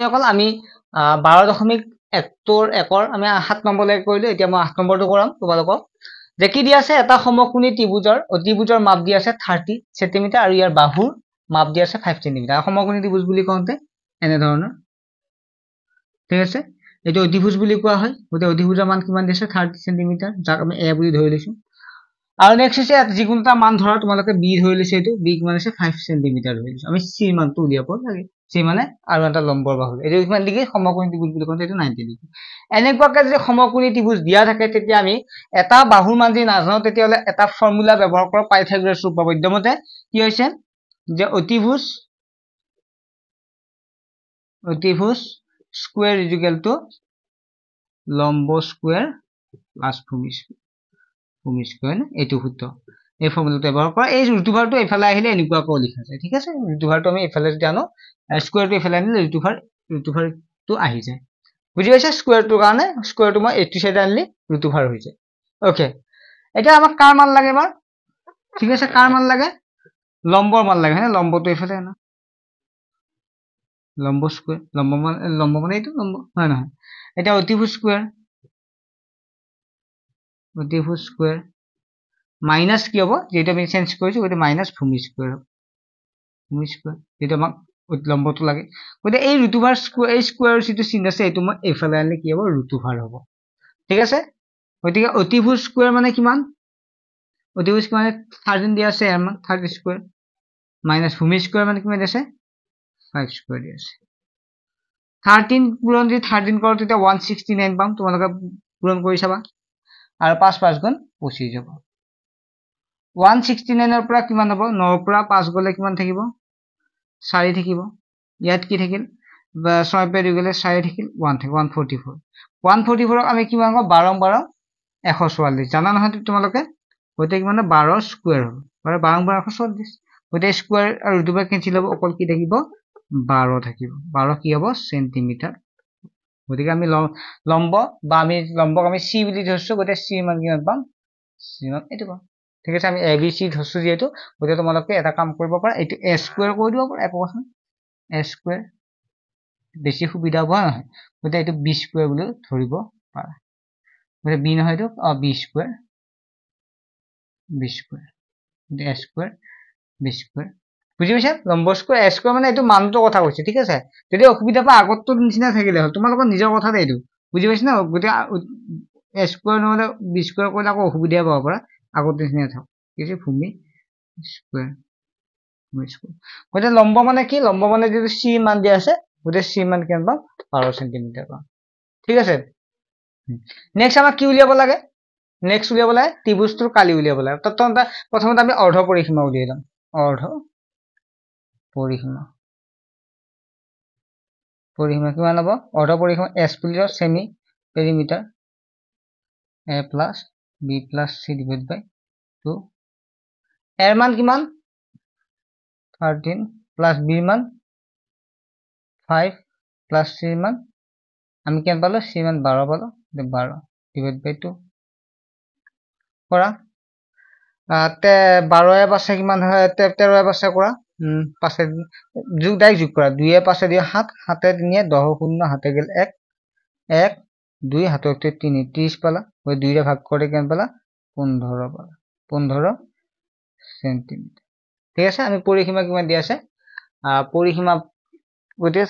অকল আমি 12.1 আমি 7 নম্বৰলৈকে কৰিলো এতিয়া মই 8 নম্বৰটো কৰাম তোমালোকক যে কি দি আছে এটা সমকোণী ত্ৰিভুজৰ মাপ দি আছে 30 সেন্টিমিটাৰ আৰু ইয়াৰ বাহুৰ মাপ দি আছে 5 সেন্টিমিটাৰ সমকোণী ত্ৰিভুজ বুলি কওঁতে এনে ধৰণৰ ঠিক আছে এইটো অধিভুজ বুলি কোৱা হয় গতে অধিভুজৰ মান কিমান দিছে 30 সেন্টিমিটাৰ যাক আমি a বুলি ধৰি লৈছো আৰু নেক্সট হৈছে যিকোনো এটা মান ধৰা তোমালোকে b ধৰি লৈছে এইটো b কিমান আছে 5 সেন্টিমিটাৰ ধৰি লৈছো আমি c মানটো উলিয়াব লাগে c মানে আৰু এটা লম্বৰ বাহু এইটো কিমান ডিগ্ৰী সমকোণী ত্ৰিভুজ বুলি কওঁতে এইটো 90 ডিগ্ৰী এনেকুৱাকৈ যদি সমকোণী ত্ৰিভুজ দিয়া থাকে তেতিয়া আমি এটা বাহুৰ মান যদি নাজানো তেতিয়াহলে এটা ফৰ্মুলা ব্যৱহাৰ কৰা পাইথাগোৰাছ উপপাদ্য মতে কি হৈছে যে অতিভুজ স্কয়াৰ ইজ ইকুৱেল টু লম্ব স্কয়াৰ প্লাস ভূমি স্কয়াৰ এইটো সূত্ৰ এই ফৰ্মুলাটো ব্যৱহাৰ কৰা এই ঋতুভাৰটো এফালে আহিলে এনেকুৱাকৈ লিখা যায় ঠিক আছে ঋতুভাৰটো আমি এফালে যদি আনো স্কয়াৰটো এফালে আনিলে ঋতুভাৰটো আহি যায় বুজি পাইছা স্কয়াৰটোৰ কাৰণে স্কয়াৰটো মই এইটো সাইডে আনিলে ঋতুভাৰ হৈ যায় ওকে এটা আমাক কাৰ মান লাগে এবাৰ ঠিক আছে কাৰ মান লাগে লম্বৰ মান লাগে হ্যাঁ লম্বটো এফালে আনা লম্ব স্কয়াৰ লম্ব মানে এইটো লম্ব হয় নহয় এটা অতিভুজ স্কয়াৰ মাইনাস কি হ'ব যেটা আমি চেঞ্জ কৰিছো ওটা মাইনাস ভূমি স্কয়াৰ যেটা আমাক লম্বটো লাগে গতে এই ঋতুভাৰ এই স্কয়াৰ যিটো চিন আছে এইটো মই এফালে আনিলে কি হ'ব ঋতুভাৰ হ'ব ঠিক আছে গতিকে অতিভুজ স্কয়াৰ মানে কিমান অতিভুজ মানে 13 দিয়া আছে এর মান 30 স্কয়ার মাইনাস ভূমি স্কয়ার মানে কিমান আছে 5 স্কয়ার দিয়া আছে 13 পূৰণ যদি 13 কৰোঁ তেতিয়া 169 পাম তোমালোকে পূৰণ কৰি চাবা আৰু 5 5 গুণ 25 যাব 169 ৰ পৰা কিমান হ'ব 9 ৰ পৰা 5 গলে কিমান থাকিব 4 থাকিব ইয়াত কি থাকিল 6 পে গলে 4 থাকিল 1 থাকিল 144 144 আমি কিমান হ'ব 12 12 144 জানা নহয় তোমালোকে গতে কিমান 12 স্কয়াৰ হ'ব 12 12 144 গতে স্কয়াৰ আৰু ঋতুভাৰ কেনসেল হ'ব অকল কি থাকিব 12 থাকিব 12 কি হ'ব সেন্টিমিটাৰ গতিকে আমি লম্ব বা আমি লম্বক আমি c বুলি ধৰছো গতে c মান কিমান পাম c মান এইটো পাম ঠিক আছে আমি abc ধৰছো যেটো গতে তোমালোকে এটা কাম কৰিব পাৰা এইটো a স্কয়াৰ কৰি দিব পাৰা একো কথা a স্কয়াৰ বেছি সুবিধা হ'ব নহয় গতে এইটো b স্কয়াৰ বুলি ধৰিব পাৰা গতে b নহয় এইটো b square a square b square বুজি পাইছা লম্ব স্কয়াৰ a স্কয়াৰ মানে এইটো মানটো কথা কৈছে ঠিক আছে যদি অসুবিধা পা আগতটো নিচিনা থাকিলে হল তোমালোকৰ নিজৰ কথা দে এইটো বুজি পাইছা না গতে a স্কয়াৰ নহলে b স্কয়াৰ কৰিলে আকৌ অসুবিধা পাব পাৰা আগত নিচিনা থাক কি আছে ভূমি স্কয়াৰ গতে লম্ব মানে কি লম্ব মানে যদি c মান দিয়া আছে গতে c মান কিমান পাম 12 সেন্টিমিটাৰ পাম ঠিক আছে নেক্সট আমাক কি উলিয়াব লাগে নেক্সট উলিয়াব লাগে ত্ৰিভুজটোৰ কালি উলিয়াব লাগে প্ৰথমতে আমি অৰ্ধ পৰিসীমা উলিয়াই লম অৰ্ধ পৰিসীমা কিমান হ'ব অৰ্ধ পৰিসীমা s বুলি লও semi perimeter a plus b plus c divided by 2 এর মান কিমান 13 plus b মান 5 plus c মান আমি কিমান পালো c মান 12 পালো 12 divided by 2 কৰা 12 এ পাছে কিমান হয় 13 এ পাছে কৰা পাছে যোগ কৰা 2 এ পাছে দিয়ে 7 7 এ 3 এ 10 0 হাতে গেল 1 1 2 হাতে 3 30 পালা ওই 2 রে ভাগ করে কেন পালা 15 পালা 15 সেন্টিমিটার ঠিক আছে আমি পরিসীমা কিমান দি আছে পরিসীমা গতে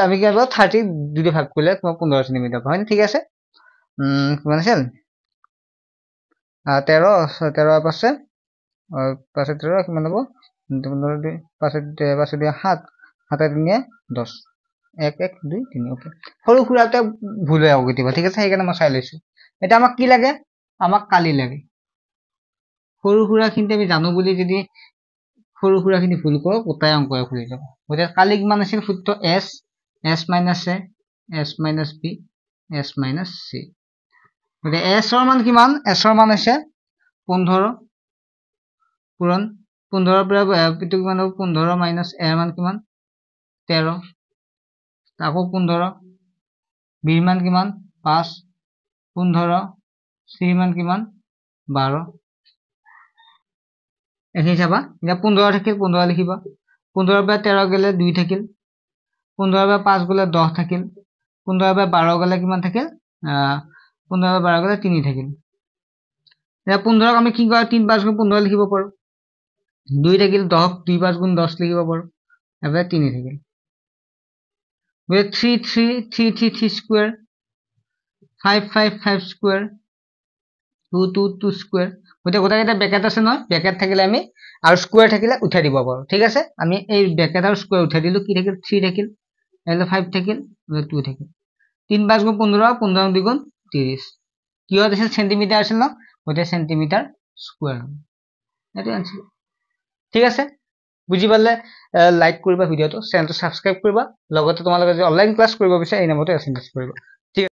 আমি কি পাবো 30 2 রে ভাগ করলে 15 সেন্টিমিটার হয় ঠিক আছে কিমান আছিল 13 13 পাছে পাছে 13 কিমান হ'ব 15 পাছে 7 হাতে 3 10 1 1 2 3 ওকে সৰু খুৰাতে ভুল হয় আগতিবা ঠিক আছে সেইকাৰণে মই চাই লৈছো এটা আমাক কি লাগে আমাক কালি লাগে সৰু খুৰাখিনতে আমি জানো বুলি যদি সৰু খুৰাখিনি ভুল কৰো কোটাই অংকয়ে খুলি যাব গতে কালি কিমান আছিল সূত্ৰ s s minus a s minus b s minus c গতে s ৰ মান কিমান s ৰ মান আছে 15 পূৰণ 15 পৰা এটো কিমান হ'ব 15 minus a ৰ মান কিমান 13 আকৌ 15 b ৰ মান কিমান 5 15 c ৰ মান কিমান 12 এখিনি চাবা এটা 15 থাকিল 15 লিখিবা 15 পৰা 13 গেলে 2 থাকিল 15 বাই 5 গলে 10 থাকিল 15 বাই 12 গলে কিমান থাকিল 15 বাই 12 গলে 3 থাকিল এতিয়া 15 আমি কি কৰা 3 5 গুণ 15 লিখিব পাৰো 2 থাকিল 10 2 5 গুণ 10 লিখিব পাৰো এবাৰ 3 থাকিল 3 3 3 3 3 স্কয়াৰ 5 5 5 স্কয়াৰ 2 2 2 স্কয়াৰ ওটা গোটা এটা ব্ৰ্যাকেট আছে নহয় ব্ৰ্যাকেট থাকিলে আমি আৰু স্কয়াৰ থাকিলে উঠাই দিব পাৰো ঠিক আছে আমি এই ব্ৰ্যাকেট আৰু স্কয়াৰ উঠাই দিলো কি থাকিল 3 থাকিল এলে 5 থাকিল 2 থাকিল 3 5 গুণ 15 15 2 গুণ 30 কিয় আছে সেন্টিমিটাৰ আছিল ন ওটা সেন্টিমিটাৰ স্কয়াৰ এটো আনসাৰ ঠিক আছে বুজি পালে লাইক কৰিবা ভিডিওটো চেনেলটো সাবস্ক্ৰাইব কৰিবা লগতে তোমালোকে যে অনলাইন ক্লাস কৰিব বিচাৰে এই নম্বৰটো এসএমএস কৰিবা